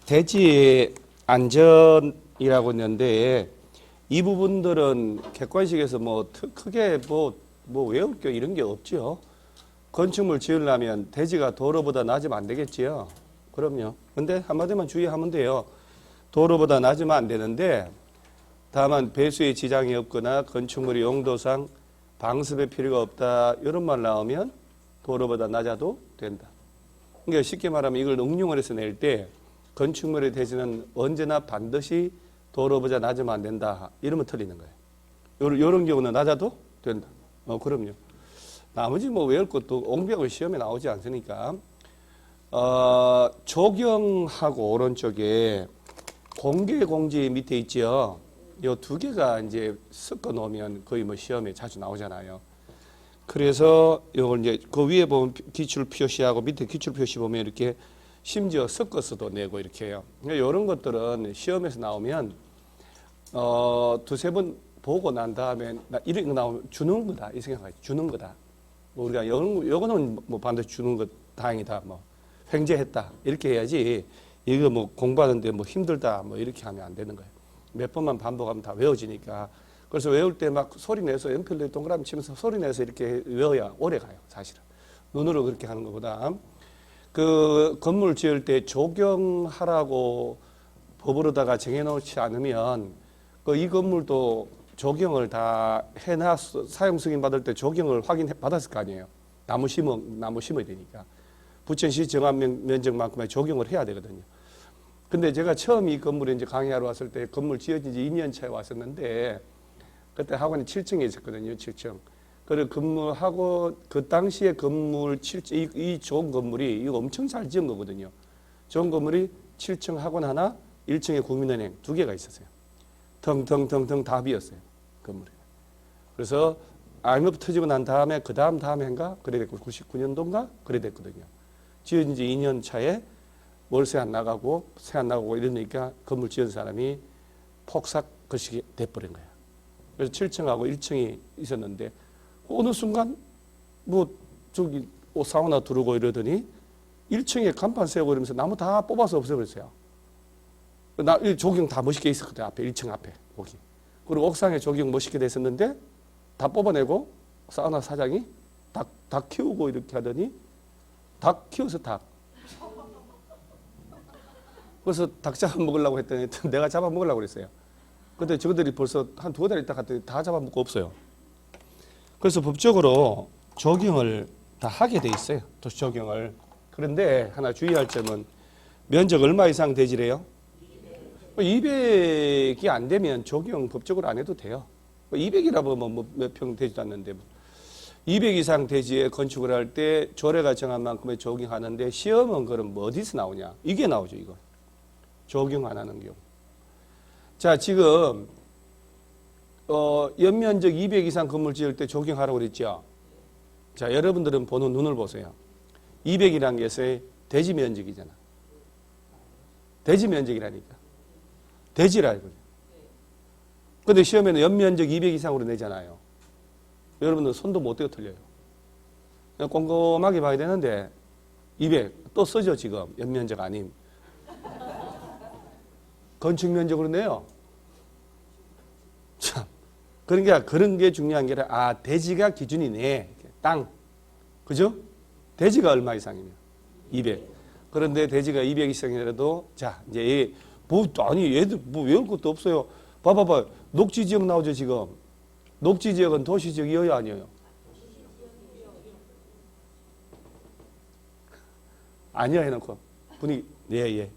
대지 안전이라고 있는데 이 부분들은 객관식에서 뭐 크게 뭐 외울 게 이런 게 없죠. 건축물 지으려면 대지가 도로보다 낮으면 안 되겠지요. 그럼요. 근데 한마디만 주의하면 돼요. 도로보다 낮으면 안 되는데 다만 배수에 지장이 없거나 건축물의 용도상 방습의 필요가 없다 이런 말 나오면 도로보다 낮아도 된다. 그러니까 쉽게 말하면 이걸 응용을 해서 낼 때 건축물의 대지는 언제나 반드시 도로보다 낮으면 안 된다 이러면 틀리는 거예요. 이런 경우는 낮아도 된다. 그럼요. 나머지 뭐 외울 것도 옹벽을 시험에 나오지 않으니까 조경하고 오른쪽에 공개공지 밑에 있죠. 요 두 개가 이제 섞어 놓으면 거의 뭐 시험에 자주 나오잖아요. 그래서 요걸 이제 그 위에 보면 기출 표시하고 밑에 기출 표시 보면 이렇게 심지어 섞어서도 내고 이렇게 해요. 이런 것들은 시험에서 나오면 두세 번 보고 난 다음에 이런 거 나오면 주는 거다 이 생각하지. 주는 거다. 뭐 우리가 요거는 뭐 반드시 주는 것 다행이다. 뭐 횡재했다 이렇게 해야지. 이거 뭐 공부하는데 뭐 힘들다 뭐 이렇게 하면 안 되는 거예요. 몇 번만 반복하면 다 외워지니까. 그래서 외울 때 막 소리 내서 연필로 동그라미 치면서 소리 내서 이렇게 외워야 오래 가요. 사실은. 눈으로 그렇게 하는 것보다. 그 건물 지을 때 조경하라고 법으로다가 정해놓지 않으면 그 이 건물도 조경을 다 해놔서 사용 승인 받을 때 조경을 받았을 거 아니에요. 나무 심어야 되니까. 부천시 정한 면적만큼의 조경을 해야 되거든요. 근데 제가 처음 이 건물에 이제 강의하러 왔을 때 건물 지어진 지 2년 차에 왔었는데 그때 학원이 7층에 있었거든요. 7층. 그리고 근무하고 그 당시에 건물 7층, 이 좋은 건물이 이거 엄청 잘 지은 거거든요. 좋은 건물이 7층 학원 하나, 1층에 국민은행 두 개가 있었어요. 텅텅텅텅 다 비었어요. 건물이. 그래서 IMF 터지고 난 다음에 그 다음 해인가? 그래 됐고 99년도인가? 그래 됐거든요. 지은 지 2년 차에 월세 안 나가고 세 안 나가고 이러니까 건물 지은 사람이 폭삭 거시기 돼버린 거야. 그래서 7층하고 1층이 있었는데 어느 순간 뭐 저기 사우나 두르고 이러더니 1층에 간판 세우고 이러면서 나무 다 뽑아서 없애버렸어요. 조경 다 멋있게 있었거든. 앞에 1층 앞에 거기. 그리고 옥상에 조경 멋있게 됐었는데 다 뽑아내고 사우나 사장이 닭 키우고 이렇게 하더니 닭 키워서 닭. 그래서 닭 잡아먹으려고 했더니 내가 잡아먹으려고 그랬어요. 근데 저들이 벌써 한 두어 달 있다 갔더니 다 잡아먹고 없어요. 그래서 법적으로 조경을 다 하게 돼 있어요. 도시 조경을. 그런데 하나 주의할 점은 면적 얼마 이상 되지래요? 200이 안 되면 조경 법적으로 안 해도 돼요. 200이라고 뭐 몇 평 되지도 않는데 200 이상 대지에 건축을 할 때 조례가 정한 만큼의 조경하는데 시험은 그럼 뭐 어디서 나오냐? 이게 나오죠, 이거. 조경 안 하는 경우. 자, 지금 연면적 200 이상 건물 지을 때 조경하라고 그랬죠. 자, 여러분들은 보는 눈을 보세요. 200이라는 게 대지 면적이잖아. 대지 면적이라니까. 대지라 이거죠. 근데 시험에는 연면적 200 이상으로 내잖아요. 여러분들 손도 못 대고 틀려요. 그냥 꼼꼼하게 봐야 되는데 200 또 써죠 지금 연면적 아님. 건축 면적으로 내요. 참 그런 게 중요한 게 아니라 대지가 기준이네. 땅 그죠? 대지가 얼마 이상이면 200. 그런데 대지가 200 이상이라도 자 이제 얘들 뭐 외울 것도 없어요. 봐봐봐 녹지 지역 나오죠 지금. 녹지 지역은 도시 지역이어야 아니에요? 아니야 해놓고 분위기 예.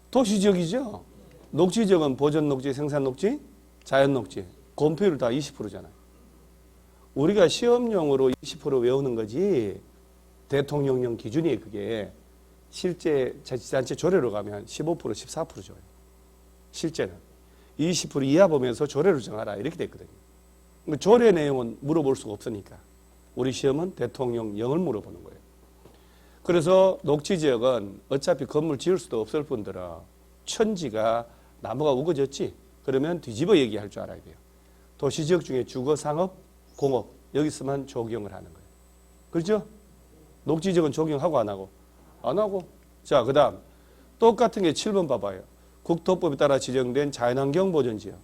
도시 지역이죠. 녹지 지역은 보전 녹지, 생산 녹지, 자연 녹지. 건폐율 다 20%잖아요. 우리가 시험용으로 20% 외우는 거지 대통령령 기준이 그게 실제 자치단체 조례로 가면 15%, 14% 줘요. 실제는. 20% 이하 보면서 조례로 정하라 이렇게 됐거든요. 조례 내용은 물어볼 수가 없으니까 우리 시험은 대통령령을 물어보는 거예요. 그래서 녹지지역은 어차피 건물 지을 수도 없을 뿐더러 천지가 나무가 우거졌지 그러면 뒤집어 얘기할 줄 알아야 돼요. 도시지역 중에 주거, 상업, 공업 여기서만 조경을 하는 거예요. 그렇죠? 녹지지역은 조경하고 안 하고? 안 하고. 자, 그 다음 똑같은 게 7번 봐봐요. 국토법에 따라 지정된 자연환경 보전지역,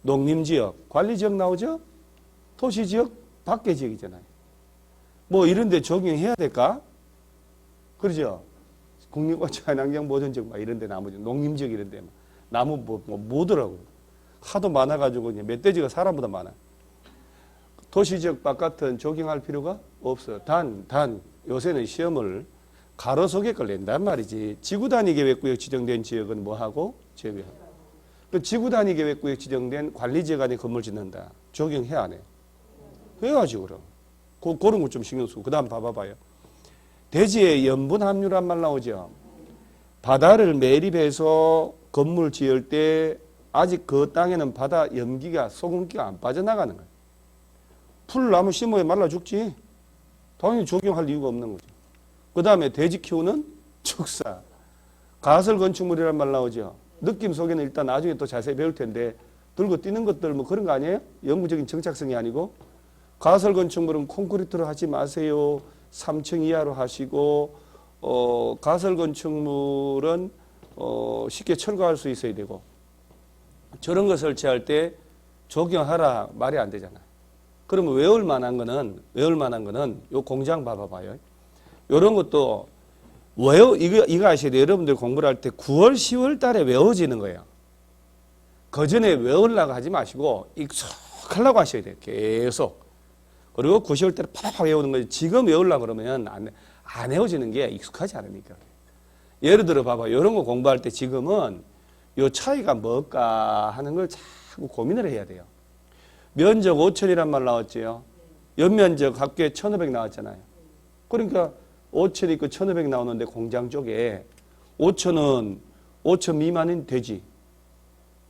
농림지역, 관리지역 나오죠? 도시지역, 밖의 지역이잖아요. 뭐 이런 데 적용해야 될까? 그러죠? 국립과 자연환경 보전지역 막 이런 데 나머지 농림지역 이런 데 나무 뭐더라고. 하도 많아가지고 멧돼지가 사람보다 많아. 도시지역 바깥은 적용할 필요가 없어요. 단 요새는 시험을 가로 속에 걸 낸단 말이지. 지구 단위 계획구역 지정된 지역은 뭐하고? 제외하고. 그 지구 단위 계획구역 지정된 관리지역 안에 건물 짓는다. 적용해 안 해? 해야지 그럼. 그런 거 좀 신경 쓰고. 그 다음 봐봐요. 대지에 염분 함유란 말 나오죠. 바다를 매립해서 건물 지을 때 아직 그 땅에는 바다 염기가 소금기가 안 빠져나가는 거예요. 풀나무 심어야 말라 죽지. 당연히 적용할 이유가 없는 거죠. 그 다음에 돼지 키우는 축사. 가설 건축물이란 말 나오죠. 느낌 속에는 일단 나중에 또 자세히 배울 텐데 들고 뛰는 것들 뭐 그런 거 아니에요? 영구적인 정착성이 아니고. 가설 건축물은 콘크리트로 하지 마세요. 3층 이하로 하시고 가설 건축물은 쉽게 철거할 수 있어야 되고 저런 거 설치할 때 적용하라 말이 안 되잖아요. 그러면 외울 만한 거는 요 공장 봐봐요. 요런 것도 이거 아셔야 돼요. 여러분들 공부를 할 때 9월, 10월 달에 외워지는 거예요. 그 전에 외우려고 하지 마시고 익숙하려고 하셔야 돼요. 계속. 그리고 9, 10월 달에 팍팍 외우는 거지. 지금 외우려고 그러면 안 외워지는 게 익숙하지 않으니까. 예를 들어 봐봐. 이런 거 공부할 때 지금은 요 차이가 뭘까 하는 걸 자꾸 고민을 해야 돼요. 면적 5천이란 말 나왔지요. 연면적 합계 1500 나왔잖아요. 그러니까 5천 있고 1500 나오는데 공장 쪽에 5천은 5천 미만인 돼지.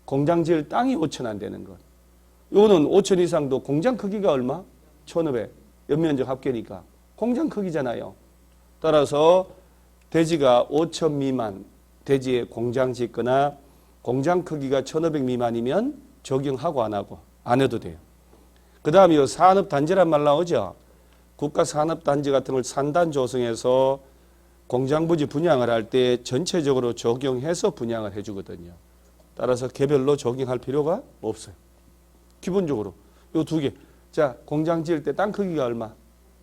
공장 지을 땅이 5천 안 되는 것. 요거는 5천 이상도 공장 크기가 얼마? 1500. 연면적 합계니까. 공장 크기잖아요. 따라서 돼지가 5천 미만 돼지에 공장 짓거나 공장 크기가 1500 미만이면 적용하고 안 하고 안 해도 돼요. 그 다음에 이 산업단지란 말 나오죠. 국가산업단지 같은 걸 산단 조성해서 공장부지 분양을 할 때 전체적으로 적용해서 분양을 해주거든요. 따라서 개별로 적용할 필요가 없어요. 기본적으로 이 두 개. 자, 공장 지을 때 땅 크기가 얼마?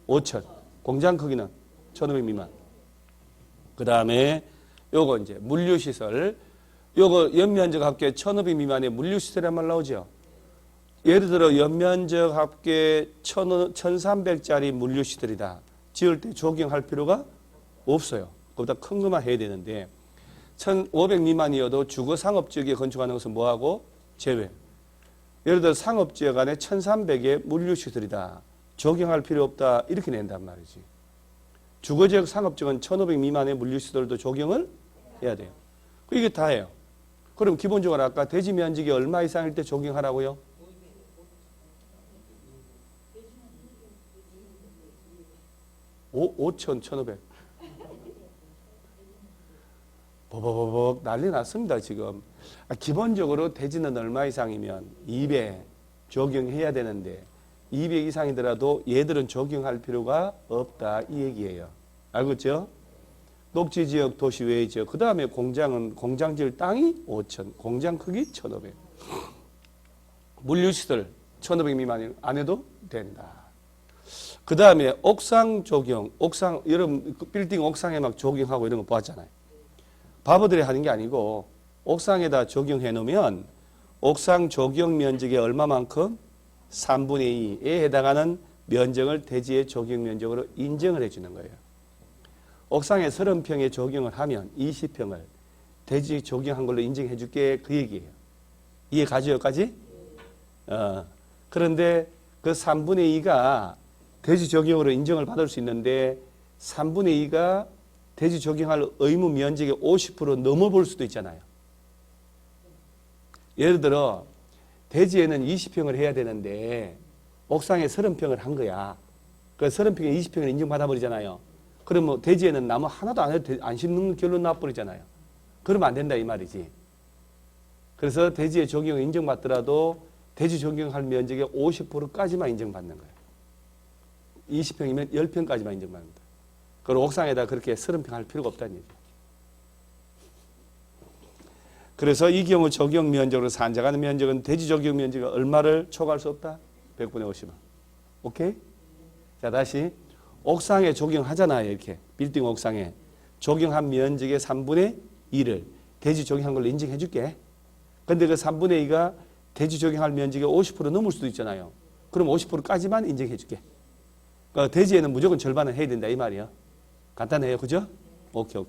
5천. 공장 크기는 1500 미만. 그 다음에 요거 이제 물류시설. 요거 연면적 합계 1500 미만의 물류시설이란 말 나오죠. 예를 들어 연면적 합계 1300짜리 물류시설이다. 지을 때 적용할 필요가 없어요. 그보다 큰 것만 해야 되는데 1500 미만이어도 주거상업지역에 건축하는 것은 뭐하고? 제외. 예를 들어 상업지역 안에 1300의 물류시설이다. 적용할 필요 없다. 이렇게 낸단 말이지. 주거지역 상업지역은 1500 미만의 물류시설도 적용을 해야 돼요. 이게 다예요. 그럼 기본적으로 아까 대지 면적이 얼마 이상일 때 적용하라고요? 5천, 1500. 버벅버벅 난리 났습니다, 지금. 기본적으로 대지는 얼마 이상이면 200 적용해야 되는데 200 이상이더라도 얘들은 적용할 필요가 없다, 이 얘기예요. 알겠죠? 녹지지역, 도시외의 지역, 그 다음에 공장은 공장 지을 땅이 5천, 공장 크기 1500. 물류시설 1500 미만 안 해도 된다. 그 다음에 옥상 적용, 옥상, 여러분 빌딩 옥상에 막 적용하고 이런 거 보았잖아요. 바보들이 하는 게 아니고 옥상에다 적용해 놓으면 옥상 적용 면적의 얼마만큼? 3분의 2에 해당하는 면적을 대지의 적용 면적으로 인정을 해주는 거예요. 옥상에 30평에 적용을 하면 20평을 대지 적용한 걸로 인정해 줄게, 그 얘기예요. 이해 가죠, 여기까지? 그런데 그 3분의 2가 대지 적용으로 인정을 받을 수 있는데 3분의 2가 대지 적용할 의무 면적의 50% 넘어볼 수도 있잖아요. 예를 들어 대지에는 20평을 해야 되는데 옥상에 30평을 한 거야. 그 30평에 20평을 인정받아버리잖아요. 그러면 대지에는 나무 하나도 안 심는 결론 나버리잖아요. 그러면 안 된다 이 말이지. 그래서 대지에 적용을 인정받더라도 대지 적용할 면적의 50%까지만 인정받는 거예요. 20평이면 10평까지만 인정받는다. 그리고 옥상에다 그렇게 30평 할 필요가 없다는 얘기예요. 그래서 이 경우 적용 면적으로 산정하는 면적은 대지 적용 면적이 얼마를 초과할 수 없다? 100분의 50원. 오케이? 자, 다시 옥상에 적용하잖아요. 이렇게 빌딩 옥상에 적용한 면적의 3분의 2를 대지 적용한 걸로 인정해 줄게. 근데 그 3분의 2가 대지 적용할 면적의 50% 넘을 수도 있잖아요. 그럼 50%까지만 인정해 줄게. 그러니까 대지에는 무조건 절반은 해야 된다 이 말이야. 간단해요. 그죠? 오케이.